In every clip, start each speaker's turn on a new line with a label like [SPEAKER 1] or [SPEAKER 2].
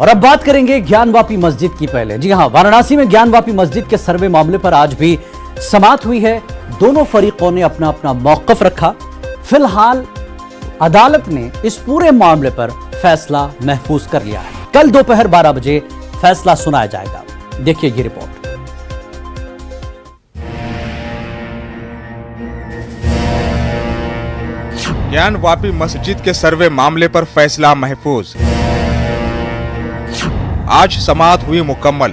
[SPEAKER 1] और अब बात करेंगे ज्ञानवापी मस्जिद की। पहले जी हां, वाराणसी में ज्ञानवापी मस्जिद के सर्वे मामले पर आज भी समाअत हुई है। दोनों फरीकों ने अपना अपना मौकफ रखा। फिलहाल अदालत ने इस पूरे मामले पर फैसला महफूज कर लिया है। कल दोपहर 12 बजे फैसला सुनाया जाएगा। देखिए ये रिपोर्ट।
[SPEAKER 2] ज्ञानवापी मस्जिद के सर्वे मामले पर फैसला महफूज। आज समाअत हुई मुकम्मल।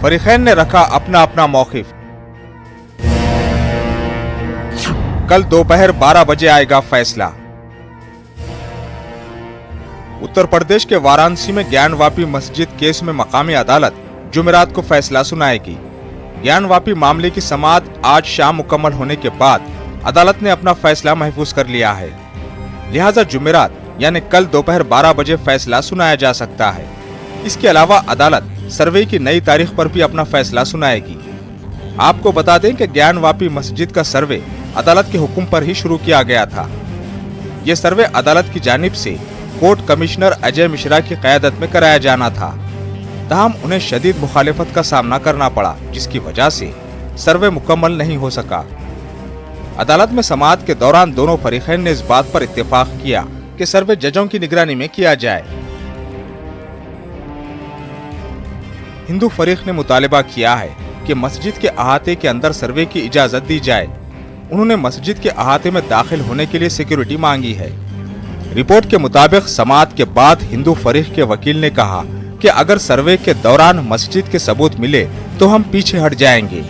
[SPEAKER 2] फरीकैन ने रखा अपना अपना मौक़िफ़। कल दोपहर 12 बजे आएगा फैसला। उत्तर प्रदेश के वाराणसी में ज्ञानवापी मस्जिद केस में मकामी अदालत जुमेरात को फैसला सुनाएगी। ज्ञानवापी मामले की समाअत आज शाम मुकम्मल होने के बाद अदालत ने अपना फैसला महफूज कर लिया है। लिहाजा जुमेरात यानी कल दोपहर 12 बजे फैसला सुनाया जा सकता है। इसके अलावा अदालत सर्वे की नई तारीख पर भी अपना फैसला सुनाएगी। आपको बता दें कि ज्ञानवापी मस्जिद का सर्वे अदालत के हुक्म पर ही शुरू किया गया था। ये सर्वे अदालत की जानिब से कोर्ट कमिश्नर अजय मिश्रा की क़यादत में कराया जाना था। ताहम उन्हें शदीद मुखालिफत का सामना करना पड़ा, जिसकी वजह से सर्वे मुकम्मल नहीं हो सका। अदालत में समाअत के दौरान दोनों फरीकैन ने इस बात पर इत्तेफाक किया कि सर्वे जजों की निगरानी में किया जाए। हिंदू फरीक ने मुतालिबा किया है कि मस्जिद के अहाते के अंदर सर्वे की इजाजत दी जाए। उन्होंने मस्जिद के अहाते में दाखिल होने के लिए सिक्योरिटी मांगी है। रिपोर्ट के मुताबिक समाअत के बाद हिंदू फरीक के वकील ने कहा कि अगर सर्वे के दौरान मस्जिद के सबूत मिले तो हम पीछे हट जाएंगे।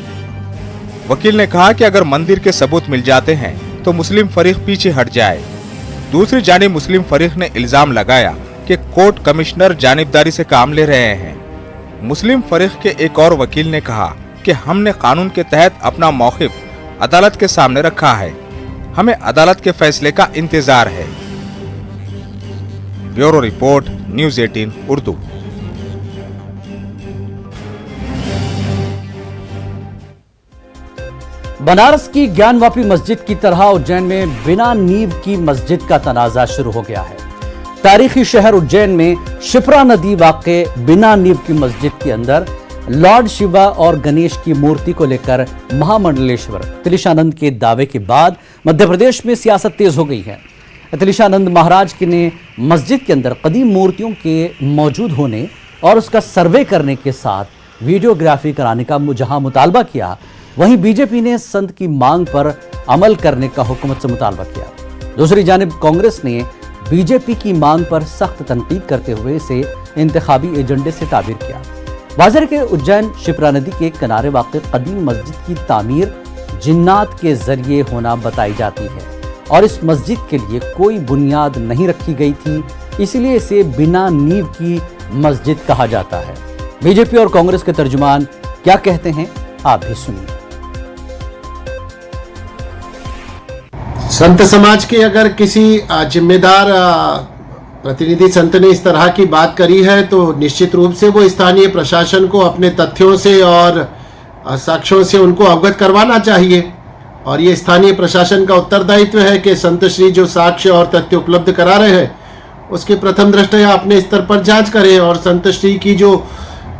[SPEAKER 2] वकील ने कहा कि अगर मंदिर के सबूत मिल जाते हैं तो मुस्लिम फरीक पीछे हट जाए। दूसरी जानिब मुस्लिम फरीक ने इल्जाम लगाया कि कोर्ट कमिश्नर जानिबदारी से काम ले रहे हैं। मुस्लिम फरीक के एक और वकील ने कहा कि हमने कानून के तहत अपना मौक़िफ़ अदालत के सामने रखा है। हमें अदालत के फैसले का इंतजार है। Bureau report, news 18 Urdu.
[SPEAKER 1] Banaras की ज्ञानवापी मस्जिद की तरह उज्जैन में बिना नींव की मस्जिद का तनाज़ा शुरू हो गया है। तारीखी शहर उज्जैन में शिप्रा नदी वाक़े बिना नींव की मस्जिद के अंदर लॉर्ड शिवा और गणेश की मूर्ति को लेकर महामंडलेश्वर तिलिशानंद के दावे के बाद मध्य प्रदेश में सियासत तेज हो गई है। तिलिशानंद महाराज की ने मस्जिद के अंदर कदीम मूर्तियों के मौजूद होने और उसका सर्वे करने के साथ वीडियोग्राफी कराने का जहां मुतालबा किया, वहीं बीजेपी ने संत की मांग पर अमल करने का हुकूमत से मुतालबा किया। दूसरी जानिब कांग्रेस ने बीजेपी की मांग पर सख्त तनकीद करते हुए इसे इंतखाबी एजेंडे से ताबीर किया। वाज़ेह के उज्जैन शिप्रा नदी के किनारे वाक़ कदीम मस्जिद की तामीर जिन्नात के जरिए होना बताई जाती है और इस मस्जिद के लिए कोई बुनियाद नहीं रखी गई थी, इसलिए इसे बिना नींव की मस्जिद कहा जाता है। बीजेपी और कांग्रेस के तर्जुमान क्या कहते हैं, आप भी सुनिए।
[SPEAKER 3] संत समाज के अगर किसी जिम्मेदार प्रतिनिधि संत ने इस तरह की बात करी है तो निश्चित रूप से वो स्थानीय प्रशासन को अपने तथ्यों से और साक्ष्यों से उनको अवगत करवाना चाहिए और ये स्थानीय प्रशासन का उत्तरदायित्व है कि संत श्री जो साक्ष्य और तथ्य उपलब्ध करा रहे हैं उसकी प्रथम दृष्टया अपने स्तर पर जांच करें और संत श्री की जो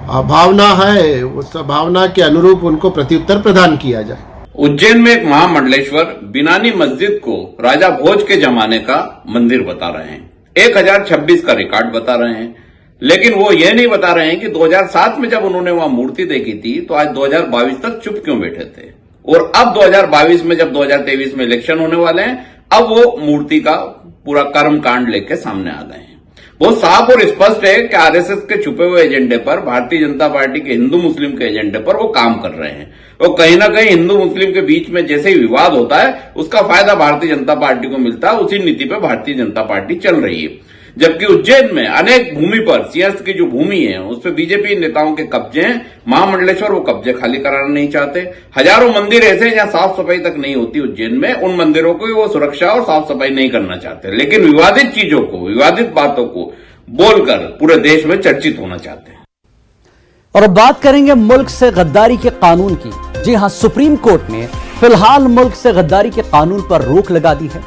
[SPEAKER 3] भावना है उस भावना के अनुरूप उनको प्रत्युत्तर प्रदान किया जाए।
[SPEAKER 4] उज्जैन में एक महामंडलेश्वर बिनानी मस्जिद को राजा भोज के जमाने का मंदिर बता रहे हैं, 1026 का रिकॉर्ड बता रहे हैं, लेकिन वो ये नहीं बता रहे हैं कि 2007 में जब उन्होंने वहां मूर्ति देखी थी तो आज 2022 तक चुप क्यों बैठे थे और अब 2022 में जब 2023 में इलेक्शन होने वाले हैं अब वो मूर्ति का पूरा कर्म कांड लेके सामने आ गए हैं। बहुत साफ और स्पष्ट है कि आरएसएस के छुपे हुए एजेंडे पर, भारतीय जनता पार्टी के हिंदू मुस्लिम के एजेंडे पर वो काम कर रहे हैं और कहीं ना कहीं हिंदू मुस्लिम के बीच में जैसे ही विवाद होता है उसका फायदा भारतीय जनता पार्टी को मिलता है। उसी नीति पर भारतीय जनता पार्टी चल रही है। जबकि उज्जैन में अनेक भूमि पर सिंहस्थ की जो भूमि है उस पर बीजेपी नेताओं के कब्जे हैं। महामंडलेश्वर वो कब्जे खाली कराना नहीं चाहते। हजारों मंदिर ऐसे हैं जहां साफ सफाई तक नहीं होती उज्जैन में, उन मंदिरों को वो सुरक्षा और साफ सफाई नहीं करना चाहते, लेकिन विवादित चीजों को, विवादित बातों को बोलकर पूरे देश में चर्चित होना चाहते हैं।
[SPEAKER 1] और अब बात करेंगे मुल्क से गद्दारी के कानून की। जी हां, सुप्रीम कोर्ट ने फिलहाल मुल्क से गद्दारी के कानून पर रोक लगा दी है।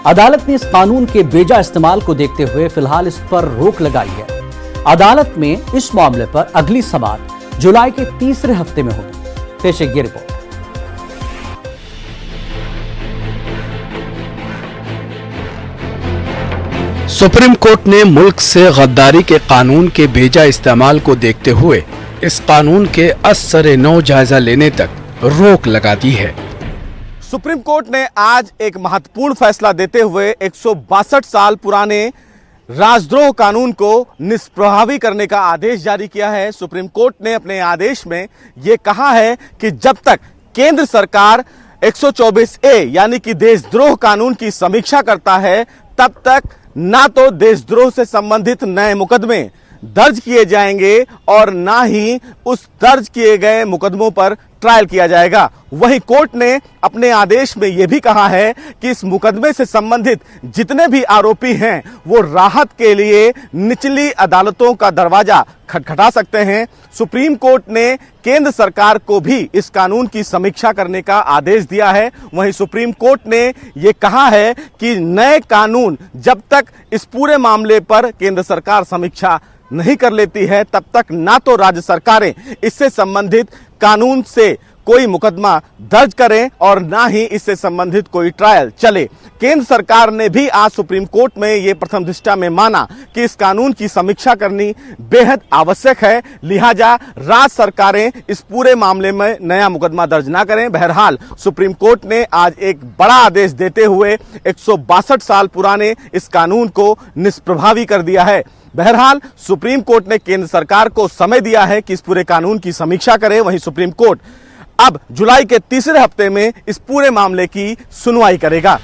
[SPEAKER 1] अदालत ने इस कानून के बेजा इस्तेमाल को देखते हुए फिलहाल इस पर रोक लगाई है। अदालत में इस मामले पर अगली समाअत जुलाई के तीसरे हफ्ते में होगी। पेश है ये रिपोर्ट।
[SPEAKER 5] सुप्रीम कोर्ट ने मुल्क से गद्दारी के कानून के बेजा इस्तेमाल को देखते हुए इस कानून के असर नौ जायजा लेने तक रोक लगा दी है।
[SPEAKER 6] सुप्रीम कोर्ट ने आज एक महत्वपूर्ण फैसला देते हुए 162 साल पुराने राजद्रोह कानून को निष्प्रभावी करने का आदेश जारी किया है। सुप्रीम कोर्ट ने अपने आदेश में यह कहा है कि जब तक केंद्र सरकार 124A यानी कि देशद्रोह कानून की समीक्षा करता है, तब तक ना तो देशद्रोह से संबंधित नए मुकदमे दर्ज किए जाएंगे और ना ही उस दर्ज किए गए मुकदमों पर ट्रायल किया जाएगा। वहीं कोर्ट ने अपने आदेश में यह भी कहा है कि इस मुकदमे से संबंधित जितने भी आरोपी हैं वो राहत के लिए निचली अदालतों का दरवाजा खटखटा सकते हैं। सुप्रीम कोर्ट ने केंद्र सरकार को भी इस कानून की समीक्षा करने का आदेश दिया है। वहीं सुप्रीम कोर्ट ने यह कहा है कि नए कानून जब तक इस पूरे मामले पर केंद्र सरकार समीक्षा नहीं कर लेती है, तब तक ना तो राज्य सरकारें इससे संबंधित कानून से कोई मुकदमा दर्ज करें और ना ही इससे संबंधित कोई ट्रायल चले। केंद्र सरकार ने भी आज सुप्रीम कोर्ट में यह प्रथम दृष्टया में माना कि इस कानून की समीक्षा करनी बेहद आवश्यक है, लिहाजा राज्य सरकारें इस पूरे मामले में नया मुकदमा दर्ज ना करें। बहरहाल सुप्रीम कोर्ट ने आज एक बड़ा आदेश देते हुए 162 साल पुराने इस कानून को निष्प्रभावी कर दिया है। बहरहाल सुप्रीम कोर्ट ने केंद्र सरकार को समय दिया है कि इस पूरे कानून की समीक्षा करे। वहीं सुप्रीम कोर्ट अब जुलाई के तीसरे हफ्ते में इस पूरे मामले की सुनवाई करेगा।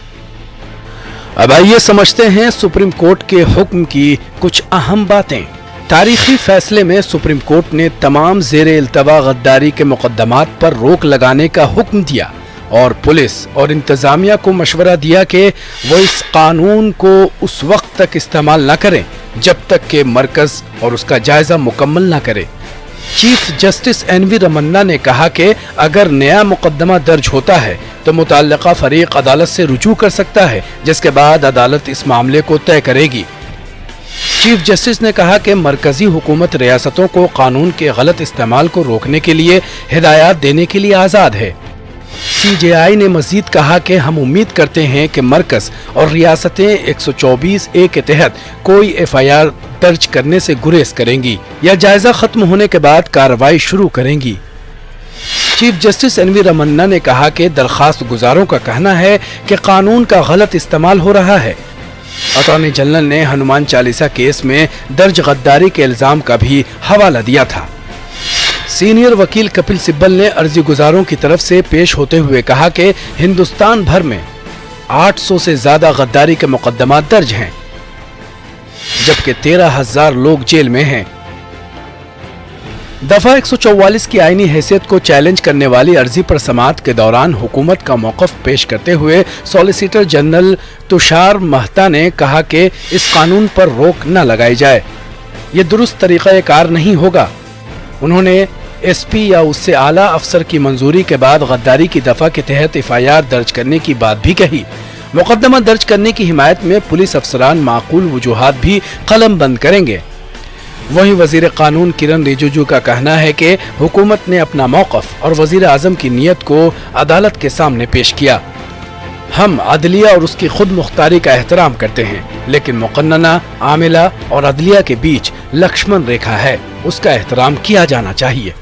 [SPEAKER 5] अब आइए समझते हैं सुप्रीम कोर्ट के हुक्म की कुछ अहम बातें। तारीखी फैसले में सुप्रीम कोर्ट ने तमाम ज़ेरे इल्तवा गद्दारी के मुकदमात पर रोक लगाने का हुक्म दिया और पुलिस और इंतजामिया को मशवरा दिया कि वो इस कानून को उस वक्त तक इस्तेमाल न करें जब तक कि मरकज और उसका जायजा मुकम्मल न करे। चीफ जस्टिस एनवी रमन्ना ने कहा कि अगर नया मुकदमा दर्ज होता है तो मुतल्लिका फरीक अदालत से रुजू कर सकता है, जिसके बाद अदालत इस मामले को तय करेगी। चीफ जस्टिस ने कहा कि मरकजी हुकूमत रियासतों को कानून के गलत इस्तेमाल को रोकने के लिए हिदायत देने के लिए आज़ाद है। CJI ने मजीद कहा कि हम उम्मीद करते हैं कि मरकज और रियासतें 124A के तहत कोई FIR दर्ज करने से गुरेज करेंगी या जायजा खत्म होने के बाद कार्रवाई शुरू करेंगी। चीफ जस्टिस एनवी रमन्ना ने कहा कि दरखास्त गुजारों का कहना है कि कानून का गलत इस्तेमाल हो रहा है। अटॉर्नी जनरल ने हनुमान चालीसा केस में दर्ज गद्दारी के इल्जाम का भी हवाला दिया था। सीनियर वकील कपिल सिब्बल ने अर्जी गुजारों की तरफ से पेश होते हुए कहा कि हिंदुस्तान भर में 800 से ज्यादा गद्दारी के मुकदमा दर्ज हैं, जबकि 13,000 लोग जेल में हैं। दफा 144 की आईनी हैसियत को चैलेंज करने वाली अर्जी पर समाअत के दौरान हुकूमत का मौक़िफ़ पेश करते हुए सॉलिसिटर जनरल तुषार मेहता ने कहा कि इस कानून पर रोक न लगाई जाए, ये दुरुस्त तरीक़ा-ए-कार नहीं होगा। उन्होंने SP या उससे आला अफसर की मंजूरी के बाद गद्दारी की दफा के तहत FIR दर्ज करने की बात भी कही। मुकदमा दर्ज करने की हिमायत में पुलिस अफसरान माकूल वजूहात भी कलम बंद करेंगे। वहीं वजीर कानून किरण रिजिजू का कहना है कि हुकूमत ने अपना मौक़िफ़ और वजीर आज़म की नीयत को अदालत के सामने पेश किया। हम अदलिया और उसकी खुद मुख्तारी का एहतराम करते हैं, लेकिन मुक़न्नना, आमिला और अदलिया के बीच लक्ष्मण रेखा है, उसका एहतराम किया जाना चाहिए।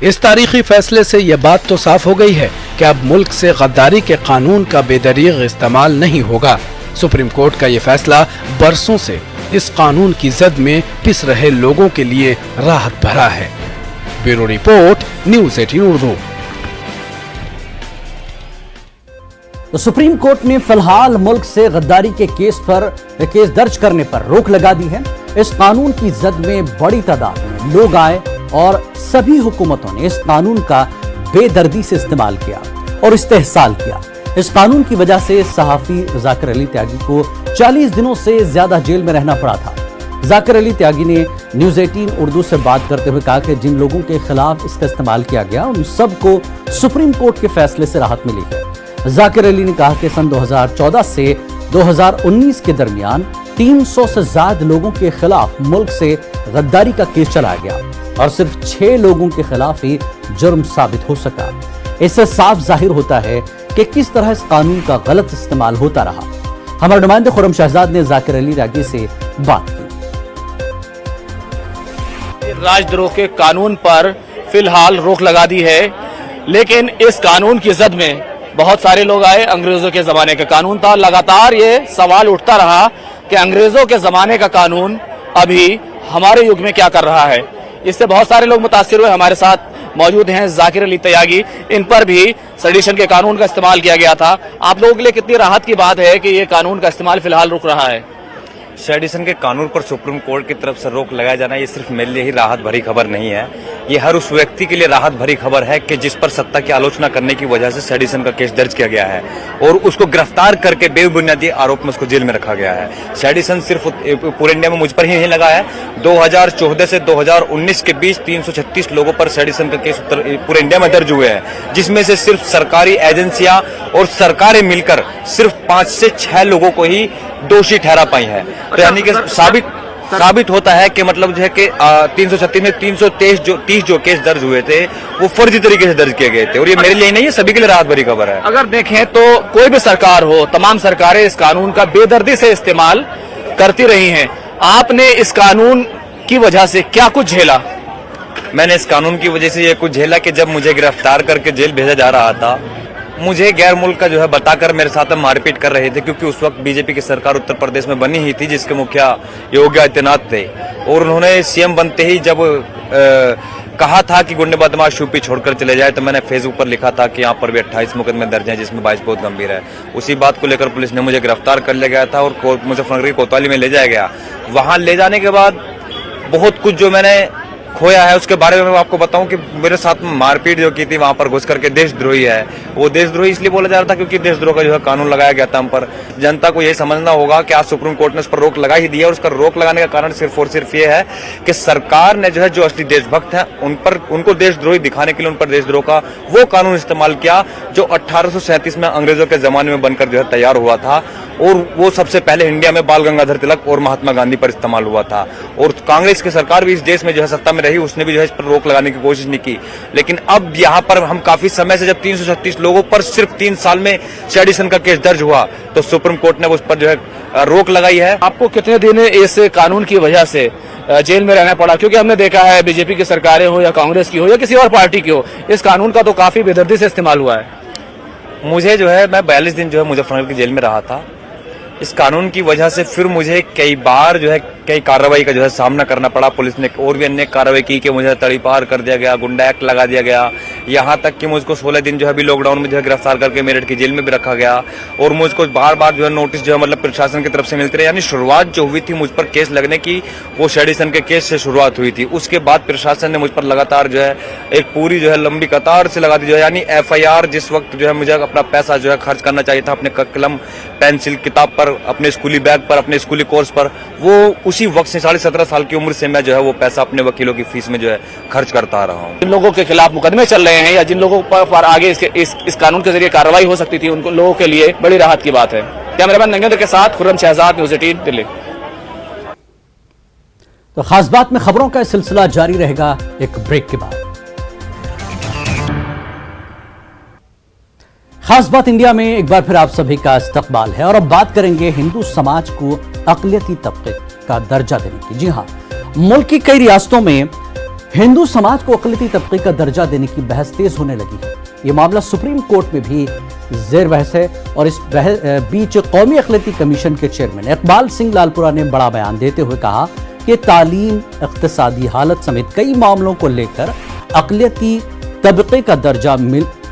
[SPEAKER 5] इस तारीखी फैसले से यह बात तो साफ हो गई है कि अब मुल्क से गद्दारी के कानून का बेदरीग इस्तेमाल नहीं होगा। सुप्रीम कोर्ट का यह फैसला बरसों से इस कानून की जद में पिस रहे लोगों के लिए राहत भरा है। Bureau report, news 18 Urdu.
[SPEAKER 1] तो सुप्रीम कोर्ट ने फिलहाल मुल्क से गद्दारी के केस दर्ज करने पर रोक लगा दी है। इस कानून की जद में बड़ी तादाद में लोग आए और सभी हुकूमतों ने इस कानून का बेदर्दी से इस्तेमाल किया और इस्तेहसाल किया। इस कानून की वजह से सहाफी जाकिर अली त्यागी को 40 दिनों से ज्यादा जेल में रहना पड़ा था। जाकिर अली त्यागी ने न्यूज़ 18 उर्दू से बात करते हुए कहा कि जिन लोगों के खिलाफ इसका इस्तेमाल किया गया उन सबको सुप्रीम कोर्ट के फैसले से राहत मिली है। जाकिर अली ने कहा कि सन 2014 से 2019 के दरमियान 300 से ज्यादा लोगों के खिलाफ मुल्क से गद्दारी का केस चलाया गया और सिर्फ 6 लोगों के खिलाफ ही जुर्म साबित हो सका। इससे साफ जाहिर होता है कि किस तरह इस कानून का गलत इस्तेमाल होता रहा। हमारे नुमाइंदे खुर्रम शहजाद ने जाकिर अली रागी से बात की।
[SPEAKER 7] राजद्रोह के कानून पर फिलहाल रोक लगा दी है, लेकिन इस कानून की जद में बहुत सारे लोग आए। अंग्रेजों के जमाने का कानून था। लगातार ये सवाल उठता रहा कि अंग्रेजों के जमाने का कानून अभी हमारे युग में क्या कर रहा है। इससे बहुत सारे लोग मुतासिर हुए। हमारे साथ मौजूद हैं जाकिर अली तयागी। इन पर भी सेडिशन के कानून का इस्तेमाल किया गया था। आप लोगों के लिए कितनी राहत की बात है कि ये कानून का इस्तेमाल फिलहाल रुक रहा है?
[SPEAKER 8] सेडिशन के कानून पर सुप्रीम कोर्ट की तरफ से रोक लगाया जाना ये सिर्फ मेरे लिए ही राहत भरी खबर नहीं है, ये हर उस व्यक्ति के लिए राहत भरी खबर है कि जिस पर सत्ता की आलोचना करने की वजह से सेडिशन का केस दर्ज किया गया है और उसको गिरफ्तार करके बेबुनियादी आरोप में उसको जेल में रखा गया है। सेडिशन सिर्फ पूरे इंडिया में मुझ पर ही नहीं लगा है। 2014 से 2019 के बीच 336 लोगों पर सेडिशन का केस पूरे इंडिया में दर्ज हुए हैं, जिसमें से सिर्फ सरकारी एजेंसियां और सरकारें मिलकर सिर्फ 5 से 6 लोगों को ही दोषी ठहरा पाई है। तो यानी कि साबित होता है कि मतलब जो है कि 336 में 330 जो केस दर्ज हुए थे वो फर्जी तरीके से दर्ज किए गए थे। और ये मेरे लिए नहीं है, सभी के लिए राहत भरी खबर है।
[SPEAKER 7] अगर देखें तो कोई भी सरकार हो, तमाम सरकारें इस कानून का बेदर्दी से इस्तेमाल करती रही हैं। आपने इस कानून की वजह से क्या कुछ झेला?
[SPEAKER 8] मैंने इस कानून की वजह से ये कुछ झेला कि जब मुझे गिरफ्तार करके जेल भेजा जा रहा था, मुझे गैर मुल्क का जो है बताकर मेरे साथ मारपीट कर रहे थे, क्योंकि उस वक्त बीजेपी की सरकार उत्तर प्रदेश में बनी ही थी जिसके मुखिया योगी आदित्यनाथ थे। और उन्होंने सीएम बनते ही जब कहा था कि गुंडे बदमाश यूपी छोड़कर चले जाए, तो मैंने फेसबुक पर लिखा था कि यहाँ पर भी 28 मुकदमे दर्ज हैं जिसमें 22 बहुत गंभीर है। उसी बात को लेकर पुलिस ने मुझे गिरफ्तार कर लिया गया था और मुजफ्फरनगर की कोतवाली में ले जाया गया। वहां ले जाने के बाद बहुत कुछ जो मैंने खोया है उसके बारे में मैं आपको बताऊं कि मेरे साथ में मारपीट जो की थी वहां पर घुस करके देशद्रोही है। वो देशद्रोही इसलिए बोला जा रहा था क्योंकि देशद्रोह का जो है कानून लगाया गया था हम पर। जनता को यह समझना होगा कि आज सुप्रीम कोर्ट ने उस पर रोक लगा ही दी है और उसका रोक लगाने का कारण सिर्फ और सिर्फ ये है कि सरकार ने जो है जो असली देशभक्त हैं उनको देशद्रोही दिखाने के लिए उन पर देशद्रोह का वो कानून इस्तेमाल किया जो 1837 में अंग्रेजों के जमाने में बनकर जो है तैयार हुआ था। और वो सबसे पहले इंडिया में बाल गंगाधर तिलक और महात्मा गांधी पर इस्तेमाल हुआ था। और कांग्रेस की सरकार भी इस देश में जो है सत्ता में रही, उसने भी जो है इस पर रोक लगाने की कोशिश नहीं की। लेकिन अब यहाँ पर हम काफी समय से जब 336 लोगों पर सिर्फ 3 साल में सेडिशन का केस दर्ज हुआ तो सुप्रीम कोर्ट ने उस पर जो है रोक लगाई है।
[SPEAKER 7] आपको कितने दिन इस कानून की वजह से जेल में रहना पड़ा? क्योंकि हमने देखा है बीजेपी की सरकारें हो या कांग्रेस की हो या किसी और पार्टी की हो, इस कानून का तो काफी बेदर्दी से इस्तेमाल हुआ है।
[SPEAKER 8] मुझे जो है मैं 42 दिन जो है मुजफ्फरनगर की जेल में रहा था। इस कानून की वजह से फिर मुझे कई बार जो है कई कार्रवाई का जो है सामना करना पड़ा। पुलिस ने और भी अन्य कार्रवाई की कि मुझे तड़ीपार कर दिया गया, गुंडा एक्ट लगा दिया गया, यहाँ तक कि मुझको 16 दिन जो है अभी लॉकडाउन में जो है गिरफ्तार करके मेरठ की जेल में भी रखा गया। और मुझको बार बार जो है नोटिस जो है मतलब प्रशासन की तरफ से मिलते रहे। यानी शुरुआत जो हुई थी मुझ पर केस लगने की वो सेडिशन के केस से शुरुआत हुई थी। उसके बाद प्रशासन ने मुझ पर लगातार जो है एक पूरी जो है लंबी कतार से लगा दी जो है। यानी FIR जिस वक्त जो है मुझे अपना पैसा जो है खर्च करना चाहिए था अपने कलम पेंसिल किताब पर, अपने स्कूली बैग पर, अपने स्कूली कोर्स पर, वो उसी वक्त से 17.5 साल की उम्र से मैं जो है वो पैसा अपने वकीलों की फीस में जो है खर्च करता आ रहा हूँ।
[SPEAKER 7] जिन लोगों के खिलाफ मुकदमे चल रहे हैं या जिन लोगों पर आगे इस कानून के जरिए कार्रवाई हो सकती थी, उन लोगों के लिए बड़ी राहत की बात है। कैमरामैन नंगेंद्र के साथ खुर्रम शहजाद, न्यूज़ 18 दिल्ली।
[SPEAKER 1] तो खास बात में खबरों का सिलसिला जारी रहेगा एक ब्रेक के बाद। खास बात इंडिया में एक बार फिर आप सभी का इस्तकबाल है और अब बात करेंगे हिंदू समाज को अक़लियती तबके का दर्जा देने की। जी हां, मुल्क की कई रियासतों में हिंदू समाज को अक़लियती तबके का दर्जा देने की बहस तेज होने लगी है। यह मामला सुप्रीम कोर्ट में भी जेर बहस है और इस बीच कौमी अक़लियती कमीशन के चेयरमैन इकबाल सिंह लालपुरा ने बड़ा बयान देते हुए कहा कि तालीम, इक़्तिसादी हालत समेत कई मामलों को लेकर अक़लियती तबके का दर्जा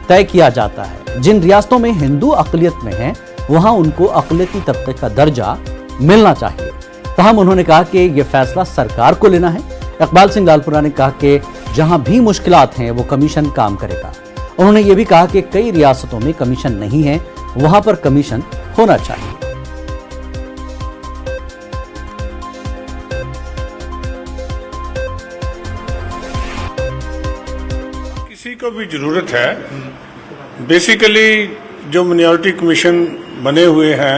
[SPEAKER 1] तय किया जाता है। जिन रियासतों में हिंदू अक़लियत में हैं वहां उनको अक़लियती तबके का दर्जा मिलना चाहिए। तहम उन्होंने कहा कि यह फैसला सरकार को लेना है। इकबाल सिंह लालपुरा ने कहा कि जहां भी मुश्किलात हैं वो कमीशन काम करेगा। उन्होंने ये भी कहा कि कई रियासतों में कमीशन नहीं है, वहां पर कमीशन होना चाहिए।
[SPEAKER 9] किसी को भी जरूरत है, बेसिकली जो मिनॉरिटी कमीशन बने हुए हैं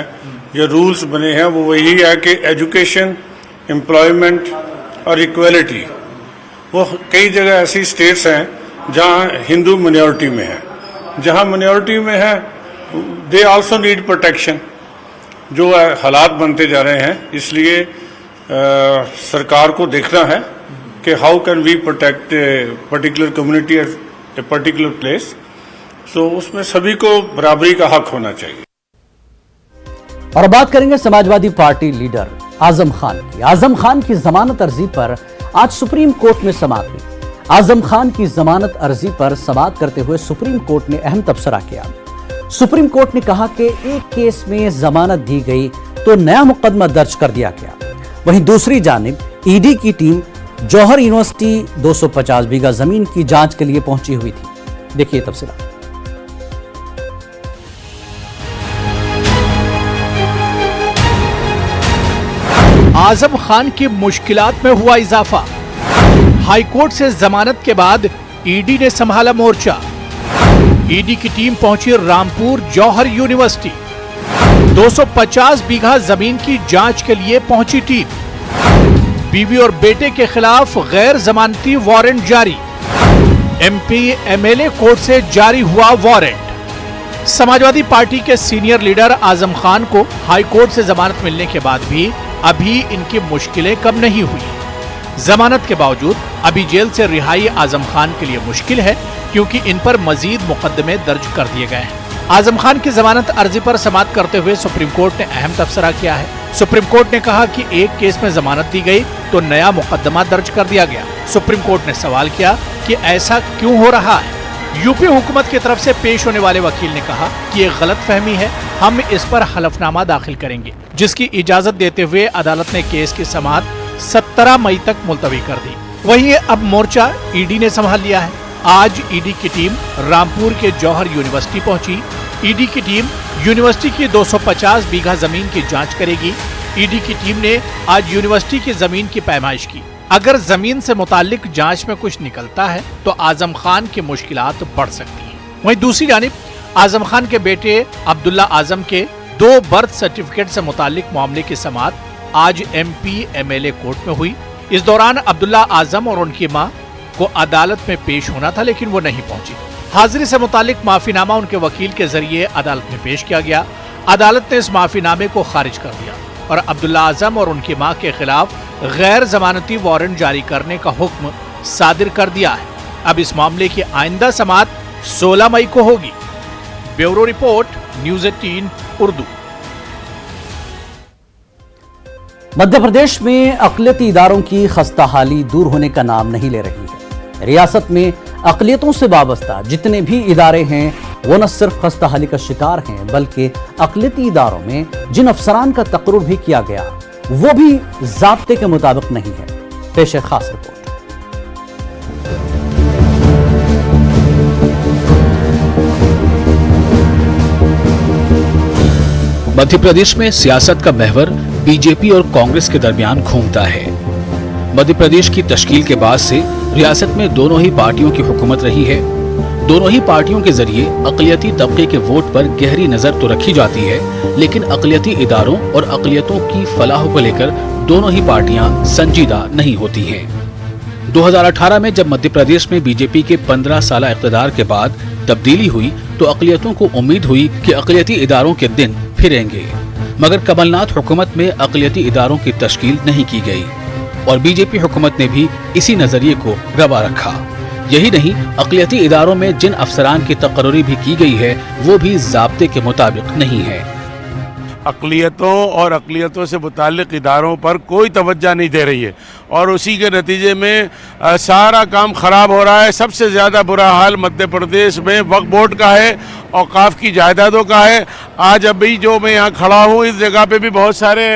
[SPEAKER 9] जो रूल्स बने हैं वो वही है कि एजुकेशन, एम्प्लॉयमेंट और इक्वलिटी। वो कई जगह ऐसी स्टेट्स हैं जहाँ हिंदू मिनॉरिटी में है, जहाँ मिनॉरिटी में है दे आल्सो नीड प्रोटेक्शन। जो हालात बनते जा रहे हैं, इसलिए सरकार को देखना है कि how can we protect particular community a particular place. So उसमें सभी को बराबरी का हक होना चाहिए।
[SPEAKER 1] और बात करेंगे समाजवादी पार्टी लीडर आजम खान की। आजम खान की जमानत अर्जी पर आज सुप्रीम कोर्ट में समाअत हुई। आजम खान की जमानत अर्जी पर समाअत करते हुए सुप्रीम कोर्ट ने अहम तबसरा किया। सुप्रीम कोर्ट ने कहा कि एक केस में जमानत दी गई तो नया मुकदमा दर्ज कर दिया गया। वहीं दूसरी जानिब ईडी की टीम जौहर यूनिवर्सिटी 250 बीघा जमीन की जांच के लिए पहुंची हुई थी। देखिए तफसीलात।
[SPEAKER 5] आजम खान की मुश्किलात में हुआ इजाफा। हाईकोर्ट से जमानत के बाद ईडी ने संभाला मोर्चा। ईडी की टीम पहुंची रामपुर जौहर यूनिवर्सिटी। 250 बीघा जमीन की जांच के लिए पहुंची टीम। बीवी और बेटे के खिलाफ गैर जमानती वारंट जारी। एमपी एमएलए कोर्ट से जारी हुआ वारंट। समाजवादी पार्टी के सीनियर लीडर आजम खान को हाईकोर्ट से जमानत मिलने के बाद भी अभी इनकी मुश्किलें कम नहीं हुई। जमानत के बावजूद अभी जेल से रिहाई आजम खान के लिए मुश्किल है, क्योंकि इन पर मजीद मुकदमे दर्ज कर दिए गए हैं। आजम खान की जमानत अर्जी पर समाअत करते हुए सुप्रीम कोर्ट ने अहम तबसरा किया है। सुप्रीम कोर्ट ने कहा कि एक केस में जमानत दी गई तो नया मुकदमा दर्ज कर दिया गया। सुप्रीम कोर्ट ने सवाल किया कि ऐसा क्यों हो रहा है। यूपी हुकूमत की तरफ से पेश होने वाले वकील ने कहा कि ये गलतफहमी है, हम इस पर हलफनामा दाखिल करेंगे, जिसकी इजाजत देते हुए अदालत ने केस की समाअत 17 मई तक मुलतवी कर दी। वहीं अब मोर्चा ईडी ने संभाल लिया है। आज ईडी की टीम रामपुर के जौहर यूनिवर्सिटी पहुंची। ईडी की टीम यूनिवर्सिटी की 250 बीघा जमीन की जांच करेगी। ईडी की टीम ने आज यूनिवर्सिटी की जमीन की पैमाइश की। अगर जमीन से मुतालिक जांच में कुछ निकलता है तो आजम खान की मुश्किलात बढ़ सकती हैं। वहीं दूसरी जानिब आजम खान के बेटे अब्दुल्ला आजम के 2 बर्थ सर्टिफिकेट से मुतालिक मामले की समाअत आज एमपी एमएलए कोर्ट में हुई। इस दौरान अब्दुल्ला आजम और उनकी मां को अदालत में पेश होना था, लेकिन वो नहीं पहुंची। हाजिरी से मुतालिक माफीनामा उनके वकील के जरिए अदालत में पेश किया गया। अदालत ने इस माफीनामे को खारिज कर दिया और अब्दुल्ला आजम और उनकी मां के खिलाफ गैर जमानती वारंट जारी करने का हुक्म सादिर कर दिया है। अब इस मामले की आइंदा समाअत 16 मई को होगी। Bureau report, news 18 Urdu.
[SPEAKER 1] Madhya Pradesh में अक़लियती इदारों की खस्ताहाली दूर होने का नाम नहीं ले रही है। रियासत में अक़लियतों से वाबस्ता जितने भी इदारे हैं वो न सिर्फ खस्ताहाली का शिकार हैं, बल्कि अक़लियती इदारों में जिन अफसरान का तकर्रुर भी किया गया वो भी ज़ाब्ते के मुताबिक नहीं है। पेश है खास रिपोर्ट।
[SPEAKER 5] मध्य प्रदेश में सियासत का महवर बीजेपी और कांग्रेस के दरमियान घूमता है। मध्य प्रदेश की तश्कील के बाद से रियासत में दोनों ही पार्टियों की हुकूमत रही है। दोनों ही पार्टियों के जरिए अक़लियती तबके के वोट पर गहरी नजर तो रखी जाती है, लेकिन अक़लियती इदारों और अक़लियतों की फलाह को लेकर दोनों ही पार्टियां संजीदा नहीं होती हैं। 2018 में जब मध्य प्रदेश में बीजेपी के 15 साल इक़्तिदार के बाद तब्दीली हुई तो अक़लियतों को उम्मीद हुई कि अक़लियती इदारों के दिन फिरेंगे, मगर कमलनाथ हुकूमत में अक़लियती इदारों की तश्कील नहीं की गई और बीजेपी हुकूमत ने भी इसी नजरिए को रवा रखा। यही नहीं, अक़लियती इदारों में जिन अफसरान की तकर्रुरी भी की गई है वो भी ज़ाब्ते के मुताबिक नहीं है।
[SPEAKER 9] अक़लियतों और अक़लियतों से मुताल्लिक़ इदारों पर कोई तवज्जो नहीं दे रही है और उसी के नतीजे में सारा काम ख़राब हो रहा है। सबसे ज़्यादा बुरा हाल मध्य प्रदेश में वक्फ बोर्ड का है, औक़ाफ़ की जायदादों का है। आज अभी जो मैं यहाँ खड़ा हूँ इस जगह पे भी बहुत सारे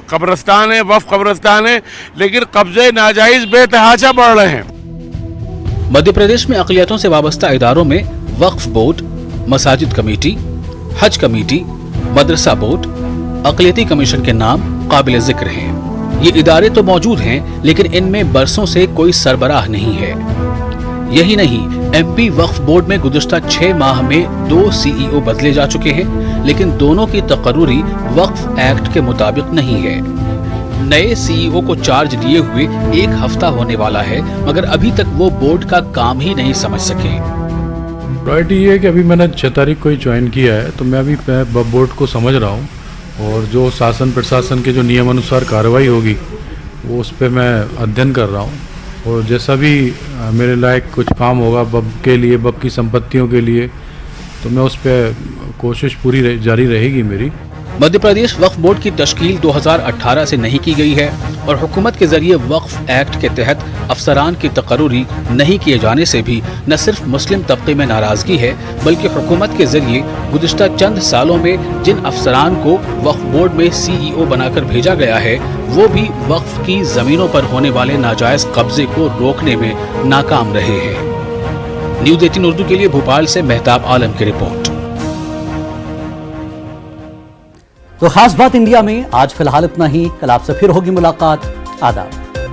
[SPEAKER 9] कब्रिस्तान हैं, वक्फ कब्रिस्तान हैं, लेकिन कब्ज़े नाजायज़ बेतहाशा बढ़ रहे हैं।
[SPEAKER 5] मध्य प्रदेश में अक़लियतों से वाबस्ता इदारों में वक्फ बोर्ड, मसाजिद कमेटी, हज कमेटी, मदरसा बोर्ड, अक़लियती कमीशन के नाम काबिल जिक्र हैं। ये इदारे तो मौजूद हैं, लेकिन इनमें बरसों से कोई सरबराह नहीं है। यही नहीं, एमपी वक्फ बोर्ड में गुज़श्ता 6 माह में 2 सीईओ बदले जा चुके हैं, लेकिन दोनों की तकर्रुरी वक्फ एक्ट के मुताबिक नहीं है। नए सीईओ को चार्ज दिए हुए 1 हफ्ता होने वाला है, मगर अभी तक वो बोर्ड का काम ही नहीं समझ सके।
[SPEAKER 10] राइट ये है कि अभी मैंने 6 तारीख को ही ज्वाइन किया है, तो मैं अभी बोर्ड को समझ रहा हूँ और जो शासन प्रशासन के जो नियमानुसार कार्रवाई होगी वो उस पर मैं अध्ययन कर रहा हूँ और जैसा भी मेरे लायक कुछ काम होगा बब के लिए, बब की संपत्तियों के लिए, तो मैं उस पर कोशिश पूरी जारी रहेगी मेरी।
[SPEAKER 5] मध्य प्रदेश वक्फ बोर्ड की तश्कील 2018 से नहीं की गई है और हुकूमत के जरिए वक्फ एक्ट के तहत अफसरान की तकर्रुरी नहीं किए जाने से भी न सिर्फ मुस्लिम तबके में नाराजगी है, बल्कि हुकूमत के जरिए गुज़िश्ता चंद सालों में जिन अफसरान को वक्फ बोर्ड में सीईओ बनाकर भेजा गया है, वो भी वक्फ की जमीनों पर होने वाले नाजायज कब्जे को रोकने में नाकाम रहे हैं। न्यूज़ 18 उर्दू के लिए भोपाल से मेहताब आलम की रिपोर्ट।
[SPEAKER 1] तो खास बात इंडिया में आज फिलहाल इतना ही। कल आपसे फिर होगी मुलाकात। आदाब।